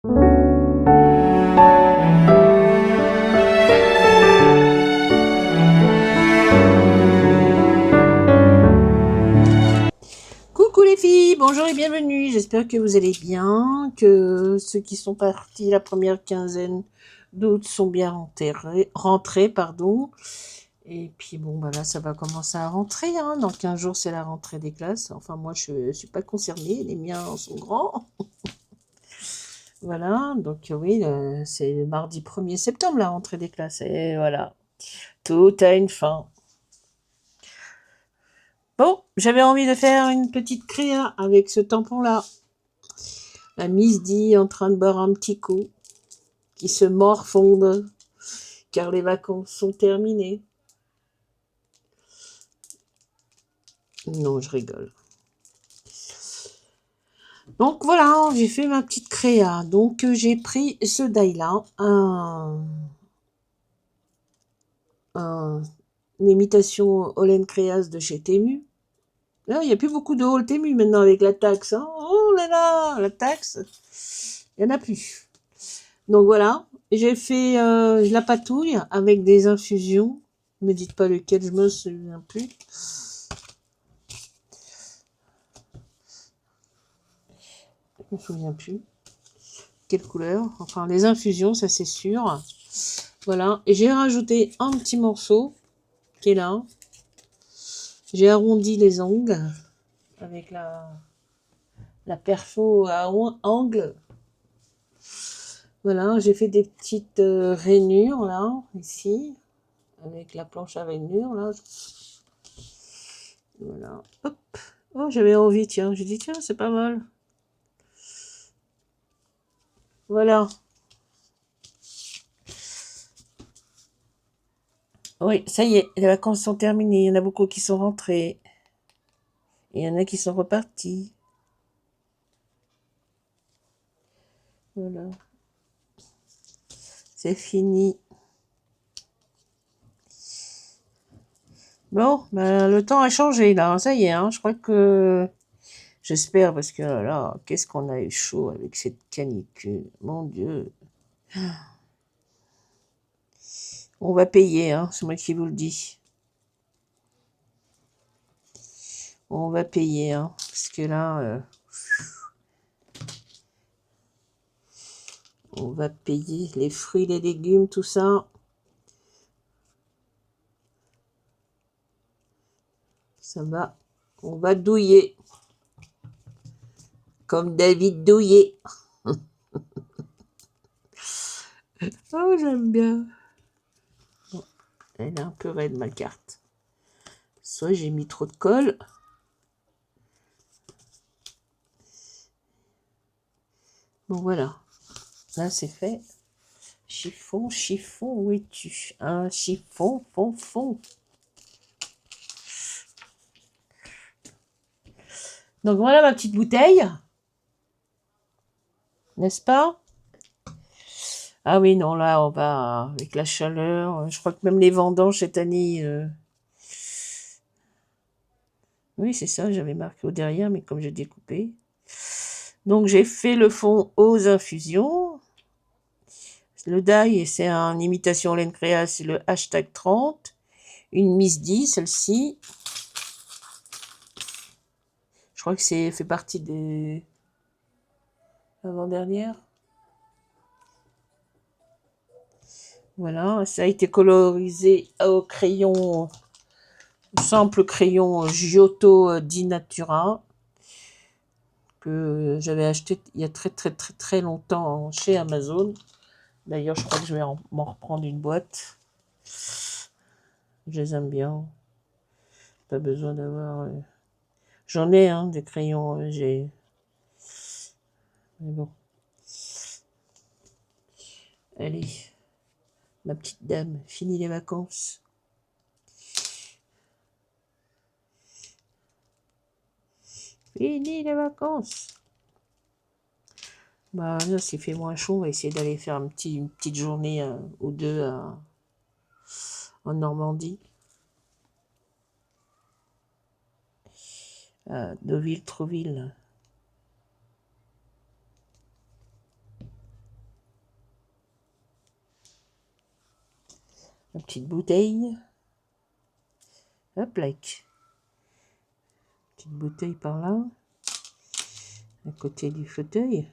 Coucou les filles, bonjour et bienvenue. J'espère que vous allez bien, que ceux qui sont partis la première quinzaine d'août sont bien rentrés, pardon. Et puis bon, bah là, ça va commencer à rentrer, hein. Dans 15 jours, c'est la rentrée des classes. Enfin, moi, je suis pas concernée, les miens sont grands. Voilà, donc oui, c'est le mardi 1er septembre, la rentrée des classes. Et voilà, tout a une fin. Bon, j'avais envie de faire une petite créa avec ce tampon-là. La Miss D en train de boire un petit coup, qui se morfonde, car les vacances sont terminées. Non, je rigole. Donc voilà, j'ai fait ma petite créa. Donc j'ai pris ce die-là, une imitation Holland Creas de chez Temu. Là, il n'y a plus beaucoup de Haul Temu maintenant avec la taxe. Hein. Oh là là, la taxe, il n'y en a plus. Donc voilà, j'ai fait je la patouille avec des infusions. Ne me dites pas lequel, je me souviens plus. Je me souviens plus. Quelle couleur? Enfin, les infusions, ça c'est sûr. Voilà. Et j'ai rajouté un petit morceau qui est là. J'ai arrondi les ongles avec la perfo à angle. Voilà, j'ai fait des petites rainures là, ici, avec la planche à rainures là. Voilà. Hop. Oh, j'avais envie, tiens. J'ai dit, tiens, c'est pas mal. Voilà. Oui, ça y est, les vacances sont terminées. Il y en a beaucoup qui sont rentrés. Et il y en a qui sont repartis. Voilà. C'est fini. Bon, ben, le temps a changé là. Ça y est, hein. Je crois que... J'espère parce que là, qu'est-ce qu'on a eu chaud avec cette canicule. Mon Dieu. On va payer, hein. C'est moi qui vous le dis. On va payer, hein. Parce que là... on va payer les fruits, les légumes, tout ça. Ça va. On va douiller. Comme David Douillet. Oh, j'aime bien. Bon, elle est un peu raide, ma carte. Soit j'ai mis trop de colle. Bon, voilà. Là, c'est fait. Chiffon, chiffon, où es-tu? Un chiffon, fond, fond. Donc voilà ma petite bouteille. N'est-ce pas? Ah oui, non, là, on va avec la chaleur. Je crois que même les vendanges cette année... Oui, c'est ça, j'avais marqué au derrière, mais comme j'ai découpé. Donc j'ai fait le fond aux infusions. Le die, c'est une imitation laine créa, c'est le hashtag 30. Une Miss D, celle-ci. Je crois que c'est fait partie des avant-dernières. Voilà, ça a été colorisé au crayon, simple crayon Giotto di Natura, que j'avais acheté il y a très très très très longtemps chez Amazon. D'ailleurs, je crois que je vais m'en reprendre une boîte. Je les aime bien. Pas besoin d'avoir... J'en ai, hein, des crayons, j'ai... Mais bon. Allez, ma petite dame, fini les vacances. Fini les vacances. Bah là, s'il fait moins chaud, on va essayer d'aller faire une petite journée ou deux en Normandie. À Deauville, Trouville. La petite bouteille. Hop, like. Petite bouteille par là. À côté du fauteuil.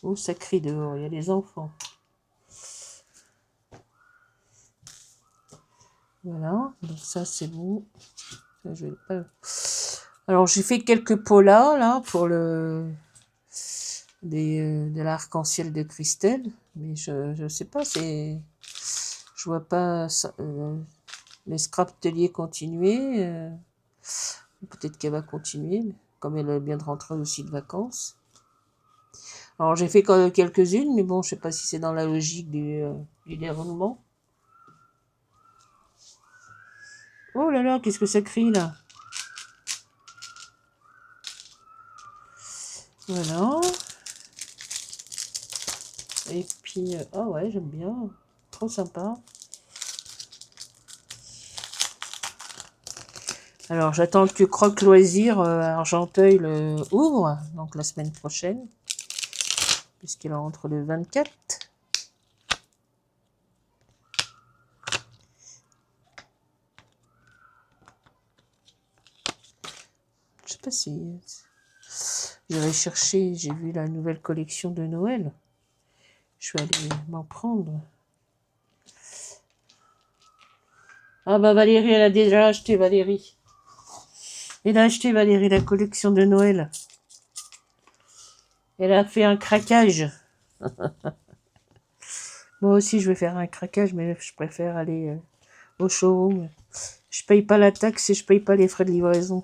Oh, ça crie dehors, il y a des enfants. Voilà, donc ça c'est bon. Ça, je vais pas... Alors j'ai fait quelques polas là pour de l'arc-en-ciel de Christelle, mais je sais pas, je vois pas ça, les scrap teliers continuer. Peut-être qu'elle va continuer, comme elle vient de rentrer aussi de vacances. Alors j'ai fait quand même quelques-unes, mais bon, je sais pas si c'est dans la logique du déroulement. Oh là là, qu'est-ce que ça crie là? Voilà. Et puis, ah ouais, j'aime bien. Trop sympa. Alors, j'attends que Croque Loisir à Argenteuil ouvre, donc la semaine prochaine, puisqu'il entre le 24. Je sais pas si... J'irai chercher, j'ai vu la nouvelle collection de Noël. Je vais aller m'en prendre. Ah bah Valérie, elle a déjà acheté, Valérie. Elle a acheté, Valérie, la collection de Noël. Elle a fait un craquage. Moi aussi, je vais faire un craquage, mais je préfère aller au showroom. Je paye pas la taxe et je paye pas les frais de livraison.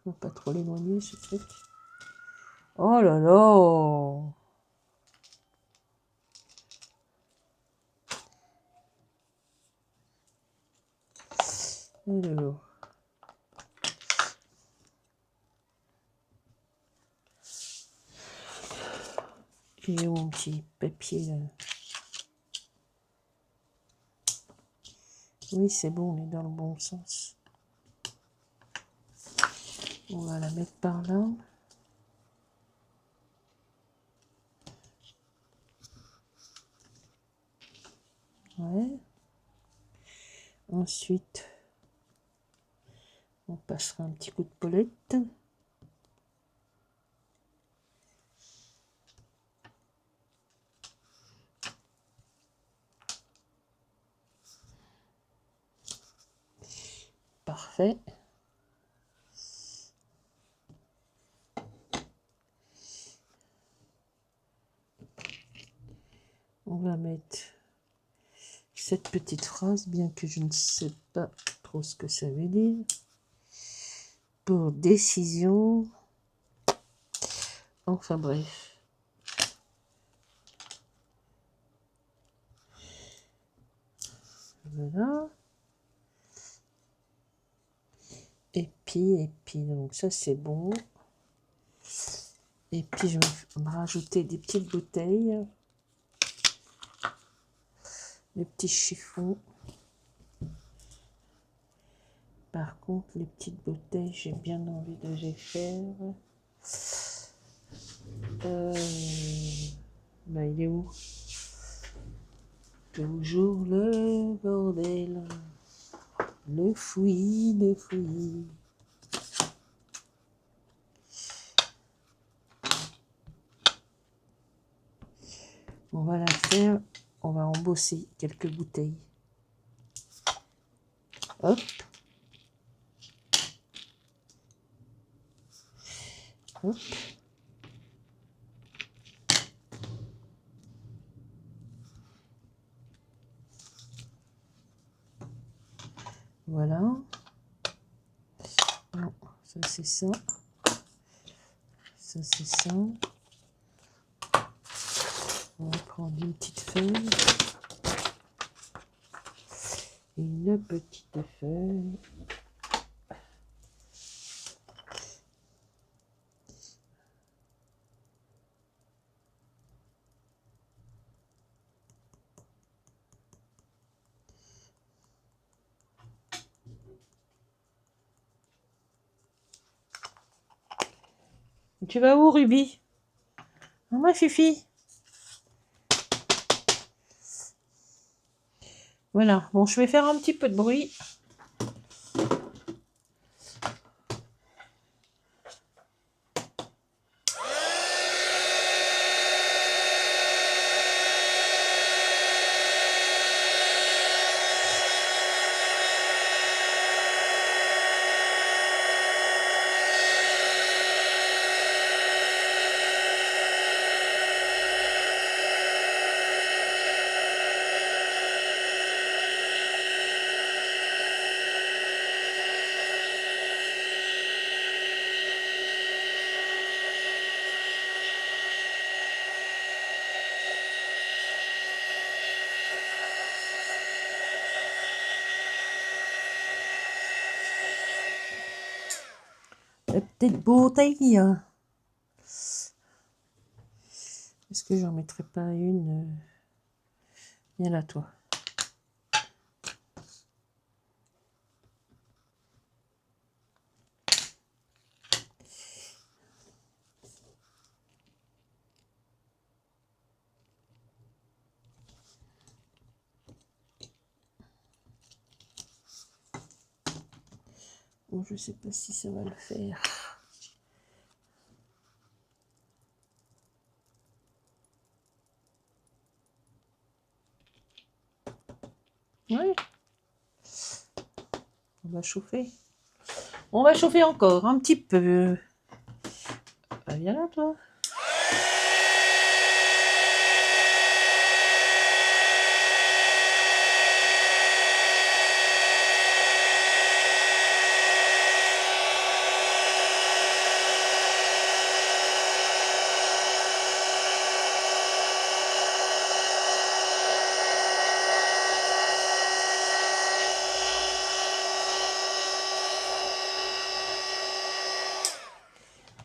On va pas trop l'éloigner, ce truc. Oh là là! Alors. Il est où mon petit papier là? Oui, c'est bon, on est dans le bon sens. On va la mettre par là. Ouais. Ensuite, on passera un petit coup de paulette. Parfait. On va mettre cette petite phrase, bien que je ne sais pas trop ce que ça veut dire. Pour décision. Enfin bref. Voilà. Et puis, donc ça c'est bon. Et puis je vais me rajouter des petites bouteilles. Des petits chiffons. Par contre, les petites bouteilles, j'ai bien envie de les faire. Bah, il est où? Toujours le bordel. Le fouillis, le fouillis. On va la faire. On va embosser quelques bouteilles. Hop. Hop. Voilà. Non, ça c'est ça. Ça c'est ça. On va prendre une petite feuille. Une petite feuille. Tu vas où, Ruby? Ah, ma fifi. Voilà. Bon, je vais faire un petit peu de bruit. La petite bouteille. Est-ce que j'en mettrai pas une? Viens là, toi. Bon, je sais pas si ça va le faire. Ouais. On va chauffer. On va chauffer encore un petit peu. Bah, viens là, toi.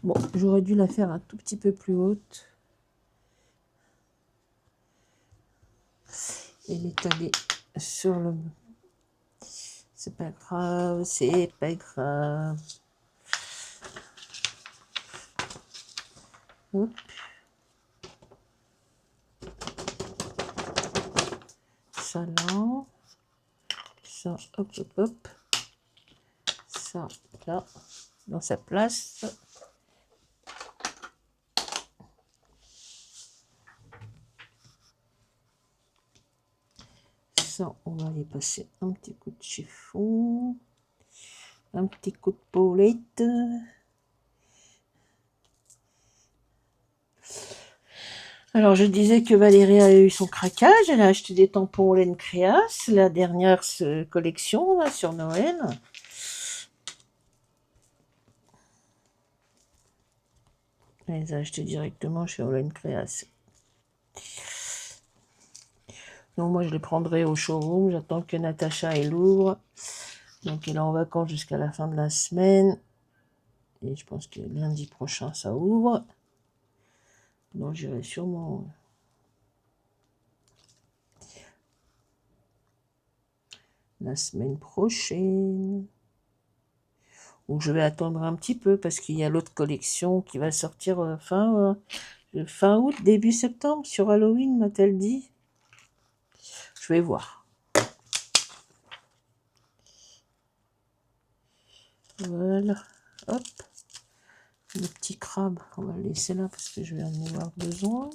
Bon, j'aurais dû la faire un tout petit peu plus haute. Et l'étaler sur le... C'est pas grave, c'est pas grave. Hop. Ça là. Ça, hop, hop, hop. Ça, là, dans sa place. Ça, on va aller passer un petit coup de chiffon. Un petit coup de paulette. Alors, je disais que Valérie a eu son craquage. Elle a acheté des tampons laine créasse, la dernière collection là, sur Noël. Elle les a achetés directement chez Olen Créasse. Donc, moi, je les prendrai au showroom. J'attends que Natacha elle ouvre. Donc, elle est en vacances jusqu'à la fin de la semaine. Et je pense que lundi prochain, ça ouvre. Donc, j'irai sûrement... la semaine prochaine. Ou je vais attendre un petit peu parce qu'il y a l'autre collection qui va sortir fin août, début septembre, sur Halloween, m'a-t-elle dit. Je vais voir. Voilà. Hop. Le petit crabe, on va le laisser là parce que je vais en avoir besoin.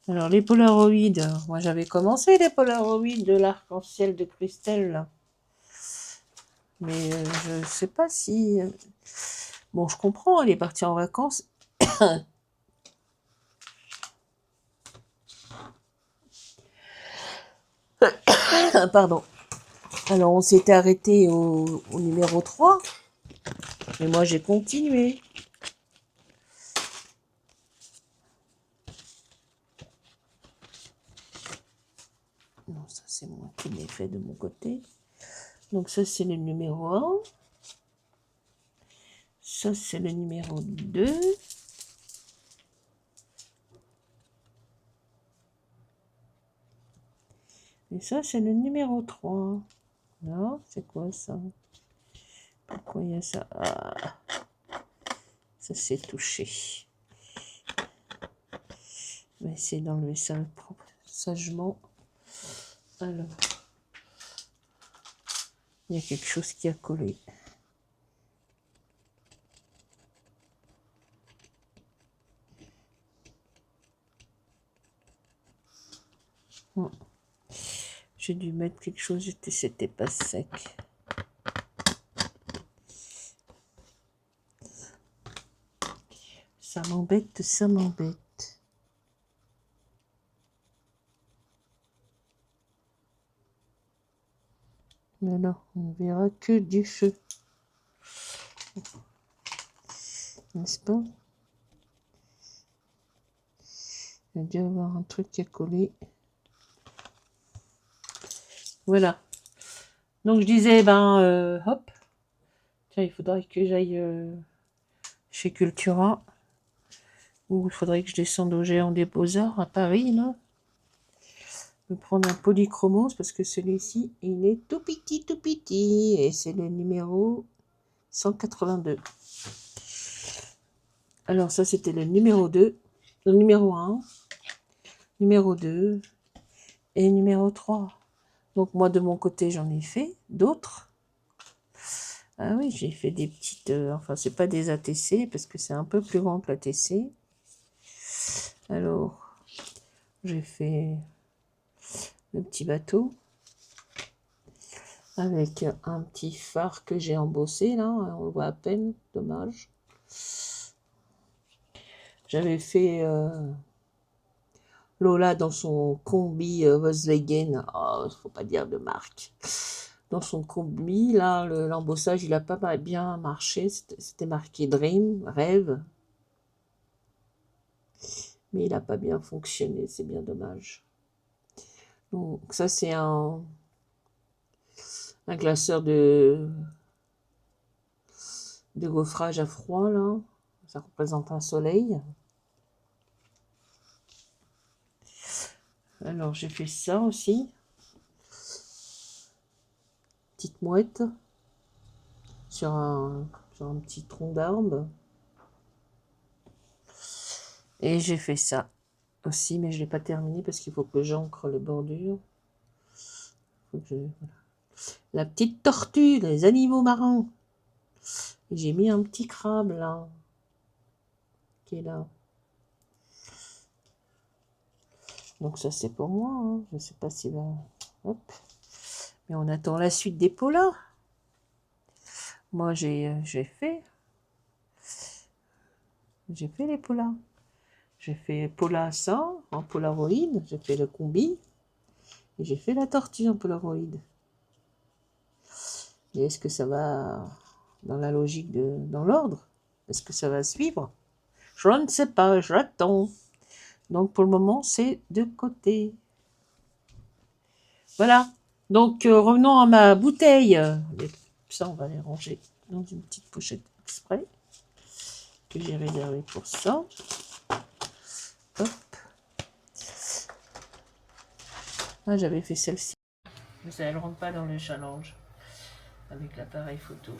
Alors, les Polaroids. Moi, j'avais commencé les Polaroids de l'arc-en-ciel de Christelle, là. Mais je sais pas si... Bon, je comprends, elle est partie en vacances. Pardon. Alors, on s'était arrêté au numéro 3. Mais moi, j'ai continué. Non, ça, c'est moi qui l'ai fait de mon côté. Donc, ça, c'est le numéro 1. Ça, c'est le numéro 2. Et ça, c'est le numéro 3. Non, c'est quoi ça? Pourquoi il y a ça? Ah, ça s'est touché. On va essayer d'enlever ça sagement. Alors, il y a quelque chose qui a collé. J'ai dû mettre quelque chose, c'était pas sec. Ça m'embête, ça m'embête. Mais là, on verra que du feu. N'est-ce pas? Il y a dû avoir un truc qui a collé. Voilà. Donc je disais, hop. Tiens, il faudrait que j'aille chez Cultura. Ou il faudrait que je descende au Géant des Beaux-Arts à Paris, là. Je vais prendre un polychromos parce que celui-ci, il est tout petit. Et c'est le numéro 182. Alors ça, c'était le numéro 2. Le numéro 1. Numéro 2. Et numéro 3. Donc moi, de mon côté, j'en ai fait d'autres. Ah oui, j'ai fait des petites... enfin, c'est pas des ATC parce que c'est un peu plus grand que l'ATC. Alors, j'ai fait le petit bateau avec un petit phare que j'ai embossé là, on le voit à peine, dommage. J'avais fait Lola dans son combi Volkswagen, oh, faut pas dire de marque. Dans son combi, là, l'embossage, il a pas bien marché, c'était marqué Dream, rêve. Mais il n'a pas bien fonctionné, c'est bien dommage. Donc ça, c'est un glaceur de gaufrage à froid, là. Ça représente un soleil. Alors, j'ai fait ça aussi. Petite mouette sur un petit tronc d'arbre. Et j'ai fait ça aussi, mais je ne l'ai pas terminé parce qu'il faut que j'encre les bordures. Voilà. La petite tortue, les animaux marins. Et j'ai mis un petit crabe là, qui est là. Donc ça c'est pour moi, hein. Je ne sais pas si va... Hop. Mais on attend la suite des polas. Moi j'ai fait les polas. J'ai fait pola 100 en Polaroid, j'ai fait le combi et j'ai fait la tortue en Polaroid. Et est-ce que ça va dans la logique dans l'ordre? Est-ce que ça va suivre? Je ne sais pas, j'attends. Donc pour le moment c'est de côté. Voilà. Donc revenons à ma bouteille. Ça on va les ranger dans une petite pochette exprès que j'ai réservée pour ça. Hop. Ah, j'avais fait celle-ci. Mais ça, elle rentre pas dans le challenge avec l'appareil photo.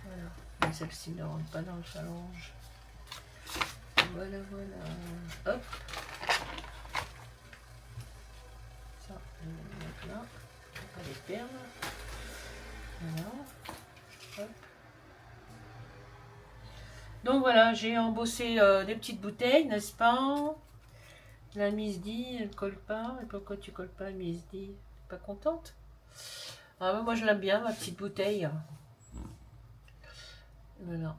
Voilà. Mais celle-ci ne rentre pas dans le challenge. Voilà. Hop. Ça, je vais le mettre là. Pas les perdre. Voilà. Hop. Donc voilà, j'ai embossé des petites bouteilles, n'est-ce pas? La Miss D, elle colle pas. Et pourquoi tu colles pas, Miss D? Pas contente? Ah, mais moi je l'aime bien, ma petite bouteille. Voilà.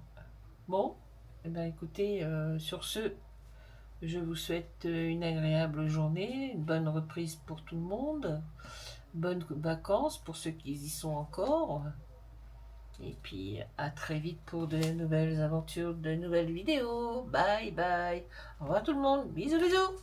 Bon, eh ben écoutez, sur ce, je vous souhaite une agréable journée, une bonne reprise pour tout le monde, bonnes vacances pour ceux qui y sont encore. Et puis à très vite pour de nouvelles aventures, de nouvelles vidéos. Bye bye. Au revoir tout le monde. Bisous bisous.